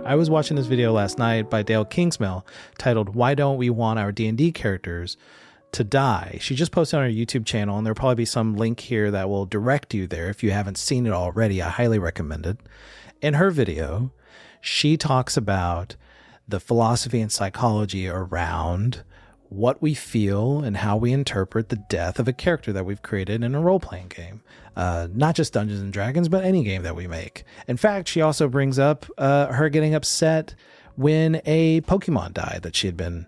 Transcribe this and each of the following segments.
I was watching this video last night by Dale Kingsmill titled, "Why Don't We Want Our D&D Characters to Die?" She just posted on her YouTube channel, and there'll probably be some link here that will direct you there. If you haven't seen it already, I highly recommend it. In her video, she talks about the philosophy and psychology around what we feel and how we interpret the death of a character that we've created in a role-playing game. Not just Dungeons and Dragons, but any game that we make. In fact, she also brings up her getting upset when a Pokemon died that she had been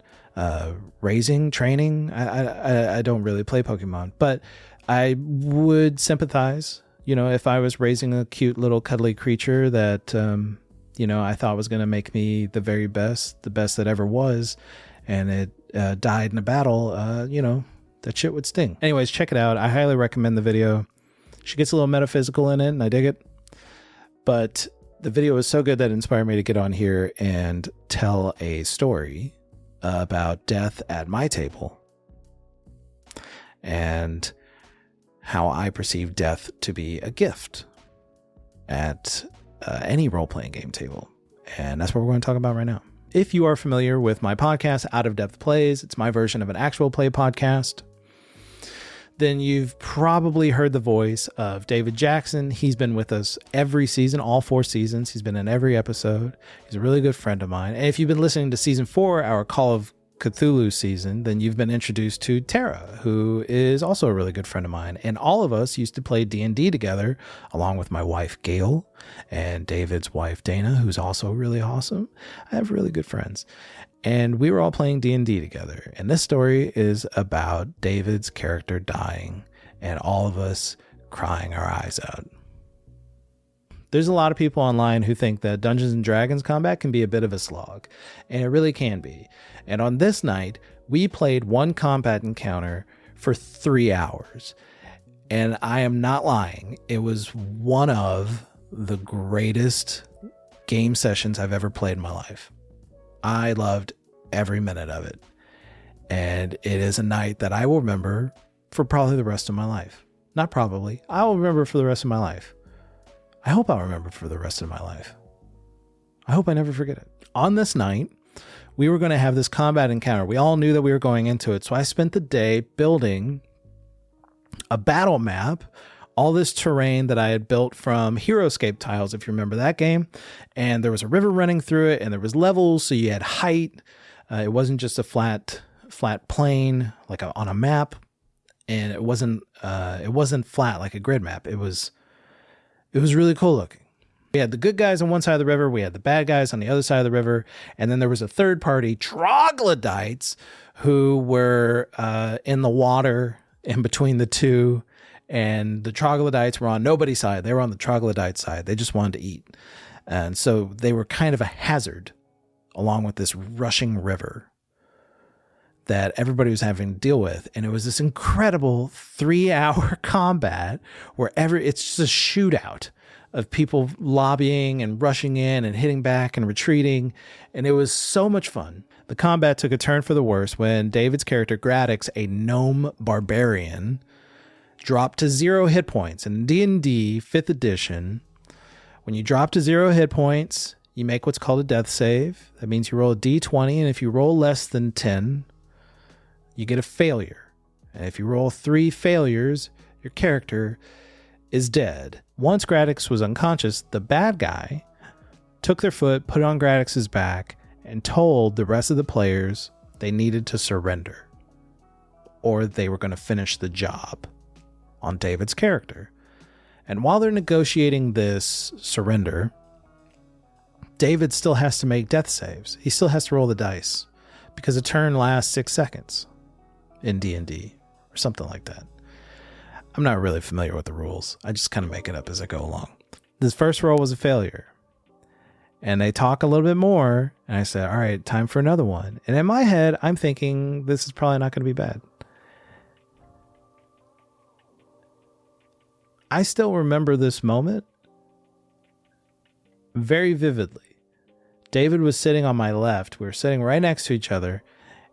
raising, training. I don't really play Pokemon, but I would sympathize, if I was raising a cute little cuddly creature that, I thought was going to make me the very best, the best that ever was, and it died in a battle, that shit would sting. Anyways, check it out. I highly recommend the video. She gets a little metaphysical in it, and I dig it. But the video was so good that it inspired me to get on here and tell a story about death at my table and how I perceive death to be a gift at any role-playing game table. And that's what we're going to talk about right now. If you are familiar with my podcast, Out of Depth Plays, it's my version of an actual play podcast, then you've probably heard the voice of David Jackson. He's been with us every season, all 4 seasons. He's been in every episode. He's a really good friend of mine. And if you've been listening to season 4, our Call of Cthulhu season, then you've been introduced to Tara, who is also a really good friend of mine. And all of us used to play D&D together, along with my wife, Gail, and David's wife, Dana, who's also really awesome. I have really good friends. And we were all playing D&D together. And this story is about David's character dying and all of us crying our eyes out. There's a lot of people online who think that Dungeons and Dragons combat can be a bit of a slog, and it really can be. And on this night, we played one combat encounter for 3 hours. And I am not lying. It was one of the greatest game sessions I've ever played in my life. I loved every minute of it. And it is a night that I will remember for probably the rest of my life. Not probably. I will remember for the rest of my life. I hope I'll remember for the rest of my life. I hope I never forget it. On this night, we were going to have this combat encounter. We all knew that we were going into it. So I spent the day building a battle map, all this terrain that I had built from Heroescape tiles, if you remember that game. And there was a river running through it, and there was levels, so you had height. It wasn't just a flat plane like on a map, and it wasn't flat like a grid map. It was really cool looking. We had the good guys on one side of the river, we had the bad guys on the other side of the river, and then there was a third party, troglodytes, who were in the water in between the two. And the troglodytes were on nobody's side. They were on the troglodyte side. They just wanted to eat. And so they were kind of a hazard along with this rushing river that everybody was having to deal with. And it was this incredible 3-hour combat where it's just a shootout of people lobbying and rushing in and hitting back and retreating. And it was so much fun. The combat took a turn for the worse when David's character, Gradix, a gnome barbarian, dropped to 0 hit points. In D&D 5th edition, when you drop to 0 hit points, you make what's called a death save. That means you roll a d20, and if you roll less than 10, you get a failure. And if you roll 3 failures, your character is dead. Once Gradix was unconscious, the bad guy took their foot, put it on Gradix's back, and told the rest of the players they needed to surrender, or they were going to finish the job on David's character. And while they're negotiating this surrender, David still has to make death saves. He still has to roll the dice because a turn lasts 6 seconds in D&D or something like that. I'm not really familiar with the rules. I just kind of make it up as I go along. This first roll was a failure. And they talk a little bit more, and I said, all right, time for another one. And in my head, I'm thinking this is probably not going to be bad. I still remember this moment very vividly. David was sitting on my left. We were sitting right next to each other,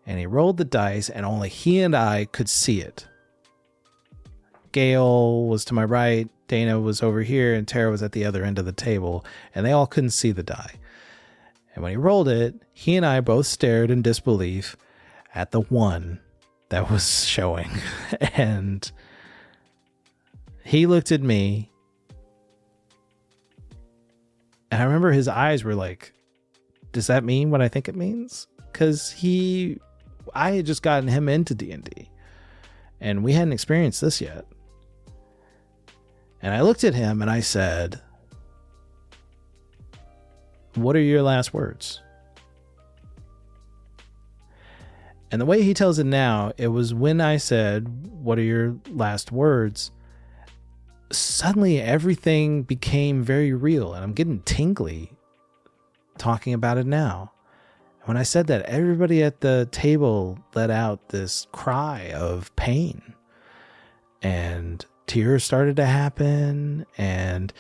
and he rolled the dice, and only he and I could see it. Gail was to my right, Dana was over here, and Tara was at the other end of the table, and they all couldn't see the die. And when he rolled it, he and I both stared in disbelief at the 1 that was showing. And he looked at me, and I remember his eyes were like, does that mean what I think it means? Because I had just gotten him into D&D, and we hadn't experienced this yet. And I looked at him and I said, what are your last words? And the way he tells it now, it was when I said, what are your last words? Suddenly everything became very real, and I'm getting tingly talking about it now. When I said that, everybody at the table let out this cry of pain, and tears started to happen, and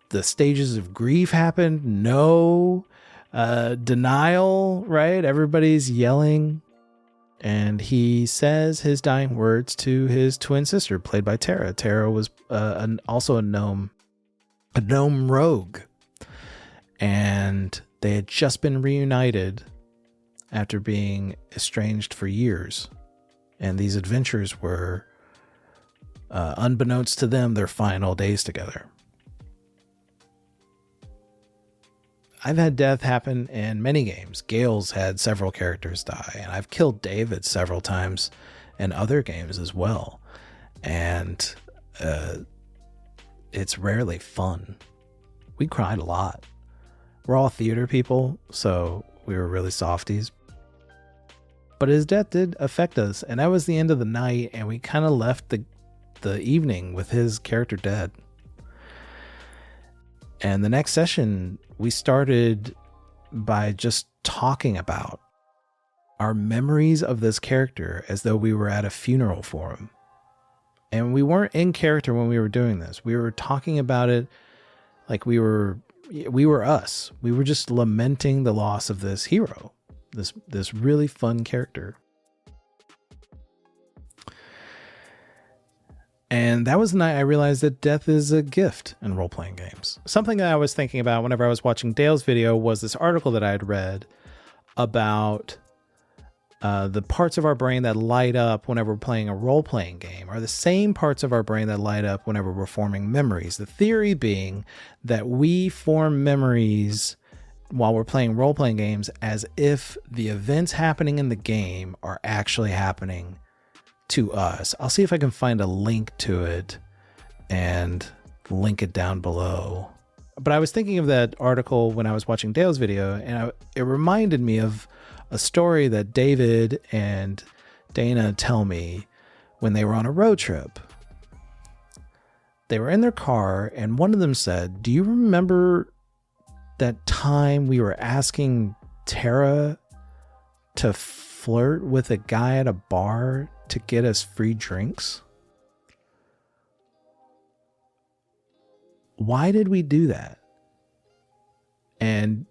the stages of grief happened. No denial, right? Everybody's yelling. And he says his dying words to his twin sister, played by Tara. Tara was also a gnome rogue. And they had just been reunited after being estranged for years. And these adventures were, unbeknownst to them, their final days together. I've had death happen in many games. Gale's had several characters die, and I've killed David several times in other games as well. And it's rarely fun. We cried a lot. We're all theater people, so we were really softies. But his death did affect us, and that was the end of the night, and we kind of left the evening with his character dead. And the next session, we started by just talking about our memories of this character as though we were at a funeral for him. And we weren't in character when we were doing this. We were talking about it like we were us. We were just lamenting the loss of this hero, this really fun character. And that was the night I realized that death is a gift in role-playing games. Something that I was thinking about whenever I was watching Dale's video was this article that I had read about the parts of our brain that light up whenever we're playing a role-playing game are the same parts of our brain that light up whenever we're forming memories. The theory being that we form memories while we're playing role-playing games as if the events happening in the game are actually happening to us. I'll see if I can find a link to it and link it down below. But I was thinking of that article when I was watching Dale's video, and it reminded me of a story that David and Dana tell me when they were on a road trip. They were in their car, and one of them said, do you remember that time we were asking Tara to flirt with a guy at a bar to get us free drinks? Why did we do that? And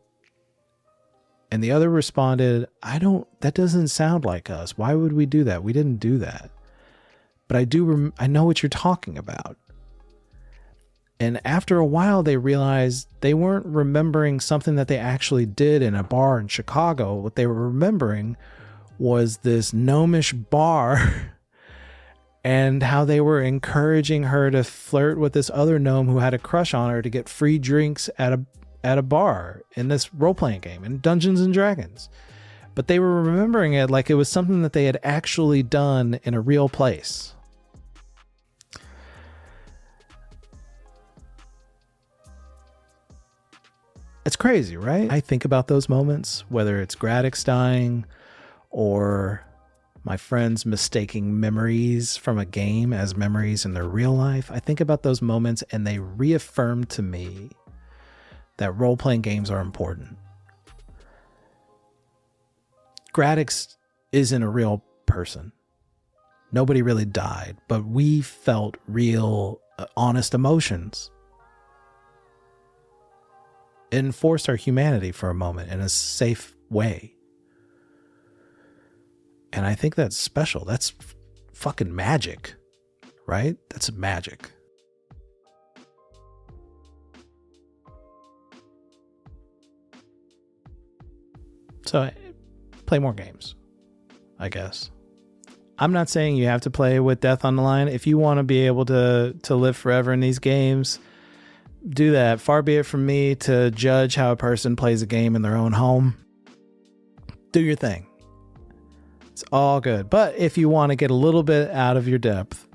the other responded, that doesn't sound like us. Why would we do that? We didn't do that. But I know what you're talking about. And after a while, they realized they weren't remembering something that they actually did in a bar in Chicago. What they were remembering was this gnomish bar and how they were encouraging her to flirt with this other gnome who had a crush on her to get free drinks at a bar in this role-playing game in Dungeons and Dragons. But they were remembering it like it was something that they had actually done in a real place. It's crazy, right? I think about those moments, whether it's Gradix dying or my friends mistaking memories from a game as memories in their real life. I think about those moments and they reaffirm to me that role-playing games are important. Gradix isn't a real person. Nobody really died, but we felt real, honest emotions. It enforced our humanity for a moment in a safe way. And I think that's special. That's fucking magic, right? That's magic. So play more games, I guess. I'm not saying you have to play with death on the line. If you want to be able to live forever in these games, do that. Far be it from me to judge how a person plays a game in their own home. Do your thing. It's all good. But if you want to get a little bit out of your depth,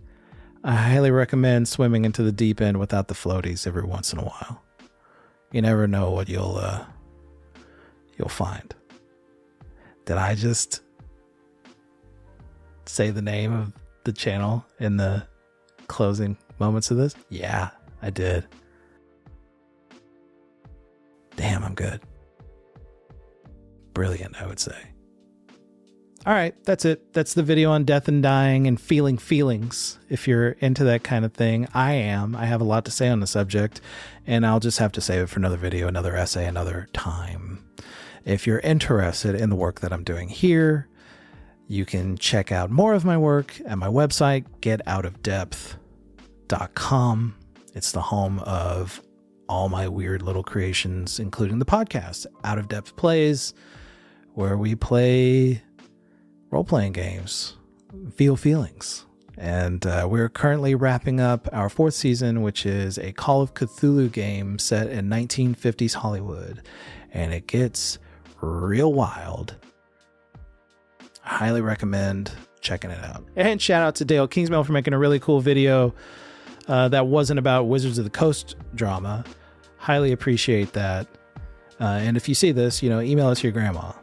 I highly recommend swimming into the deep end without the floaties every once in a while. You never know what you'll find. Did I just say the name of the channel in the closing moments of this? Yeah, I did. Damn, I'm good. Brilliant, I would say. All right, that's it. That's the video on death and dying and feeling feelings. If you're into that kind of thing, I am. I have a lot to say on the subject, and I'll just have to save it for another video, another essay, another time. If you're interested in the work that I'm doing here, you can check out more of my work at my website, getoutofdepth.com. It's the home of all my weird little creations, including the podcast, Out of Depth Plays, where we play role-playing games, feel feelings. And we're currently wrapping up our 4th season, which is a Call of Cthulhu game set in 1950s Hollywood. And it gets real wild. I highly recommend checking it out. And shout out to Dale Kingsmill for making a really cool video that wasn't about Wizards of the Coast drama. Highly appreciate that. And if you see this, email it to your grandma.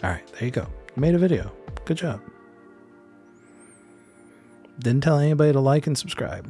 All right, there you go. You made a video. Good job. Didn't tell anybody to like and subscribe.